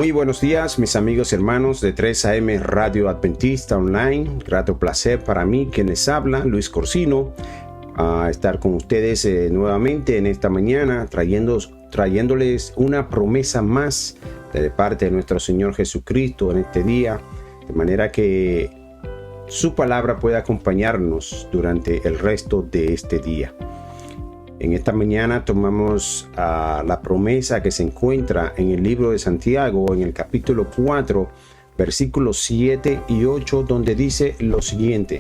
Muy buenos días, mis amigos y hermanos de 3 AM Radio Adventista Online. Grato placer para mí, quien les habla, Luis Corsino, a estar con ustedes nuevamente en esta mañana, trayéndoles una promesa más de parte de nuestro Señor Jesucristo en este día, de manera que su palabra pueda acompañarnos durante el resto de este día. En esta mañana tomamos la promesa que se encuentra en el libro de Santiago, en el capítulo 4, versículos 7 y 8, donde dice lo siguiente: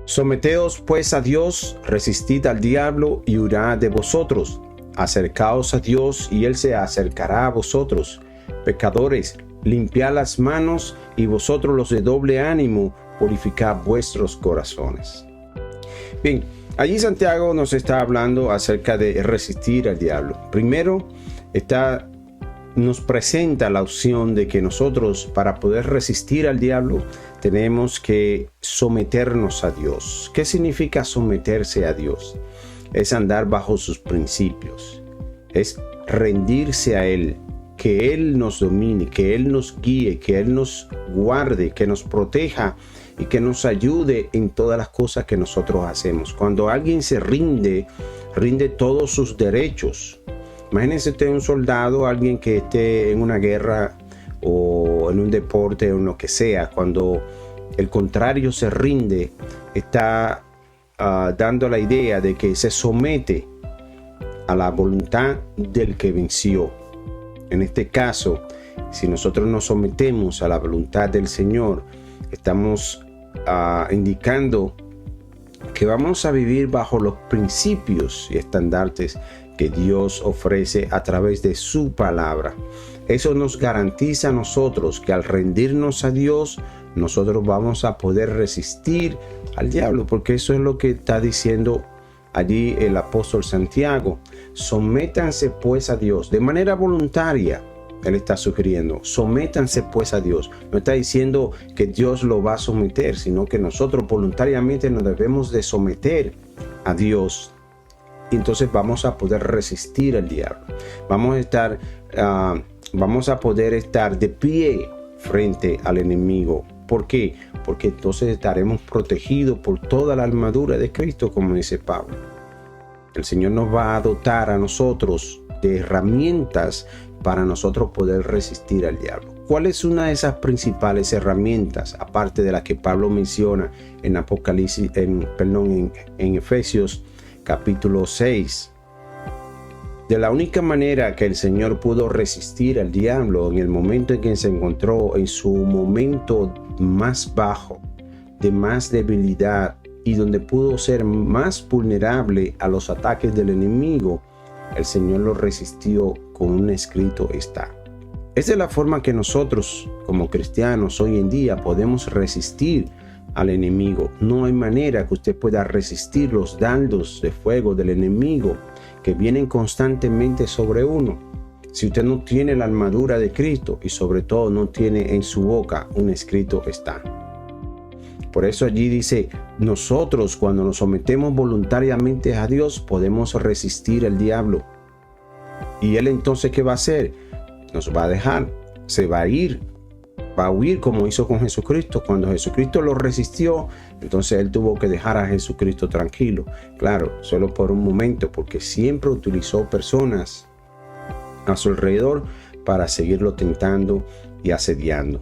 Someteos pues a Dios, resistid al diablo y huirá de vosotros. Acercaos a Dios y Él se acercará a vosotros. Pecadores, limpiad las manos, y vosotros los de doble ánimo, purificad vuestros corazones. Bien, allí Santiago nos está hablando acerca de resistir al diablo. Primero, nos presenta la opción de que nosotros, para poder resistir al diablo, tenemos que someternos a Dios. ¿Qué significa someterse a Dios? Es andar bajo sus principios. Es rendirse a Él, que Él nos domine, que Él nos guíe, que Él nos guarde, que nos proteja y que nos ayude en todas las cosas que nosotros hacemos. Cuando alguien se rinde todos sus derechos. Imagínense usted un soldado, alguien que esté en una guerra o en un deporte o en lo que sea. Cuando el contrario se rinde, está dando la idea de que se somete a la voluntad del que venció. En este caso, si nosotros nos sometemos a la voluntad del Señor, estamos indicando que vamos a vivir bajo los principios y estandartes que Dios ofrece a través de su palabra. Eso nos garantiza a nosotros que al rendirnos a Dios, nosotros vamos a poder resistir al diablo, porque eso es lo que está diciendo allí el apóstol Santiago. Sométanse pues a Dios de manera voluntaria. Él está sugiriendo, sométanse pues a Dios. No está diciendo que Dios lo va a someter, sino que nosotros voluntariamente nos debemos de someter a Dios. Y entonces vamos a poder resistir al diablo. Vamos a poder estar de pie frente al enemigo. ¿Por qué? Porque entonces estaremos protegidos por toda la armadura de Cristo, como dice Pablo. El Señor nos va a dotar a nosotros de herramientas para nosotros poder resistir al diablo. ¿Cuál es una de esas principales herramientas, aparte de la que Pablo menciona en en Efesios capítulo 6? De la única manera que el Señor pudo resistir al diablo en el momento en que se encontró en su momento más bajo, de más debilidad, y donde pudo ser más vulnerable a los ataques del enemigo, el Señor lo resistió con un escrito está. Esa es la forma que nosotros, como cristianos, hoy en día podemos resistir al enemigo. No hay manera que usted pueda resistir los dardos de fuego del enemigo que vienen constantemente sobre uno, si usted no tiene la armadura de Cristo y sobre todo no tiene en su boca un escrito está. Por eso allí dice, nosotros cuando nos sometemos voluntariamente a Dios podemos resistir al diablo. Y Él entonces, ¿qué va a hacer? Nos va a dejar, se va a ir, va a huir como hizo con Jesucristo. Cuando Jesucristo lo resistió, entonces Él tuvo que dejar a Jesucristo tranquilo. Claro, solo por un momento, porque siempre utilizó personas a su alrededor para seguirlo tentando y asediando.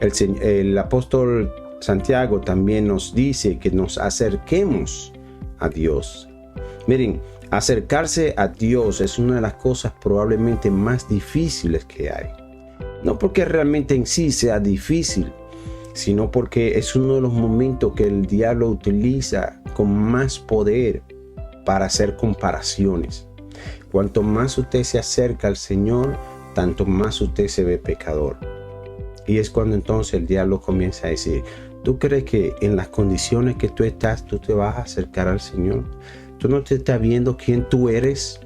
El apóstol Santiago también nos dice que nos acerquemos a Dios. Miren, acercarse a Dios es una de las cosas probablemente más difíciles que hay. No porque realmente en sí sea difícil, sino porque es uno de los momentos que el diablo utiliza con más poder para hacer comparaciones. Cuanto más usted se acerca al Señor, tanto más usted se ve pecador. Y es cuando entonces el diablo comienza a decir, ¿tú crees que en las condiciones que tú estás, tú te vas a acercar al Señor? ¿Tú no te estás viendo quién tú eres?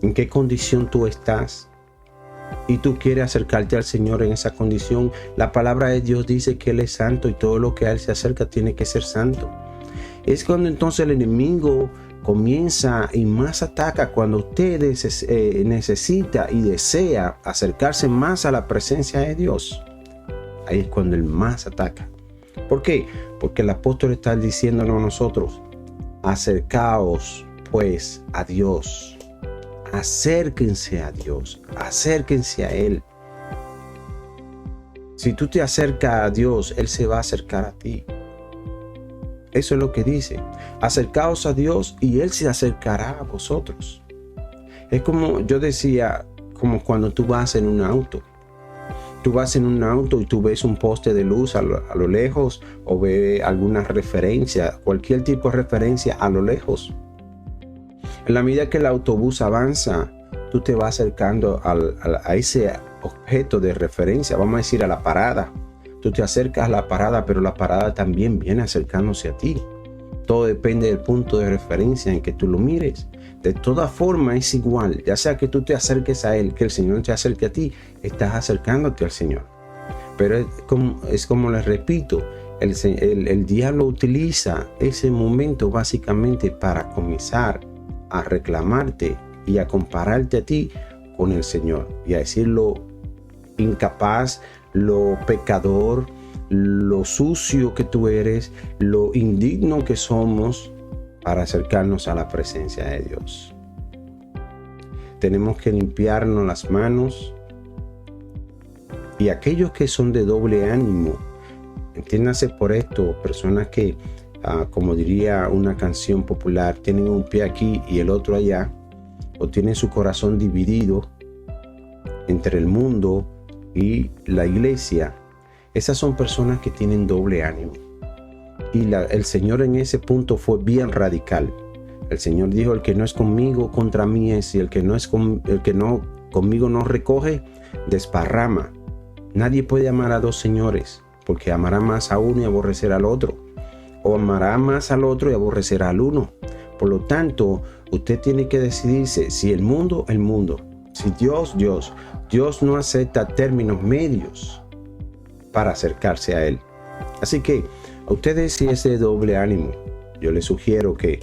¿En qué condición tú estás? Y tú quieres acercarte al Señor en esa condición. La palabra de Dios dice que Él es santo y todo lo que a Él se acerca tiene que ser santo. Es cuando entonces el enemigo comienza y más ataca cuando usted necesita y desea acercarse más a la presencia de Dios. Ahí es cuando el más ataca. ¿Por qué? Porque el apóstol está diciéndonos a nosotros: acercaos pues a Dios. Acérquense a Dios. Acérquense a Él. Si tú te acercas a Dios, Él se va a acercar a ti. Eso es lo que dice. Acercaos a Dios y Él se acercará a vosotros. Es como yo decía, como cuando tú vas en un auto. Tú vas en un auto y tú ves un poste de luz a lo lejos, o ves alguna referencia, cualquier tipo de referencia a lo lejos. En la medida que el autobús avanza, tú te vas acercando a ese objeto de referencia, vamos a decir a la parada. Tú te acercas a la parada, pero la parada también viene acercándose a ti. Todo depende del punto de referencia en que tú lo mires. De toda forma es igual, ya sea que tú te acerques a Él, que el Señor te acerque a ti, estás acercándote al Señor. Pero es como les repito, el diablo utiliza ese momento básicamente para comenzar a reclamarte y a compararte a ti con el Señor y a decir lo incapaz, lo pecador, lo sucio que tú eres, lo indigno que somos para acercarnos a la presencia de Dios. Tenemos que limpiarnos las manos, y aquellos que son de doble ánimo, entiéndase por esto, personas que, como diría una canción popular, tienen un pie aquí y el otro allá, o tienen su corazón dividido entre el mundo y la iglesia. Esas son personas que tienen doble ánimo. Y el Señor en ese punto fue bien radical. El Señor dijo: el que no es conmigo, contra mí es, y el que no conmigo no recoge, desparrama. Nadie puede amar a dos señores, porque amará más a uno y aborrecerá al otro, o amará más al otro y aborrecerá al uno. Por lo tanto, usted tiene que decidirse: si el mundo, el mundo; si Dios, Dios. Dios no acepta términos medios para acercarse a Él. Así que a ustedes, si es de doble ánimo, yo les sugiero que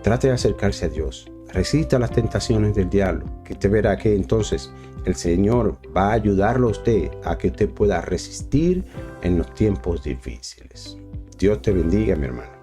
trate de acercarse a Dios. Resista las tentaciones del diablo, que usted verá que entonces el Señor va a ayudarlo a usted a que usted pueda resistir en los tiempos difíciles. Dios te bendiga, mi hermano.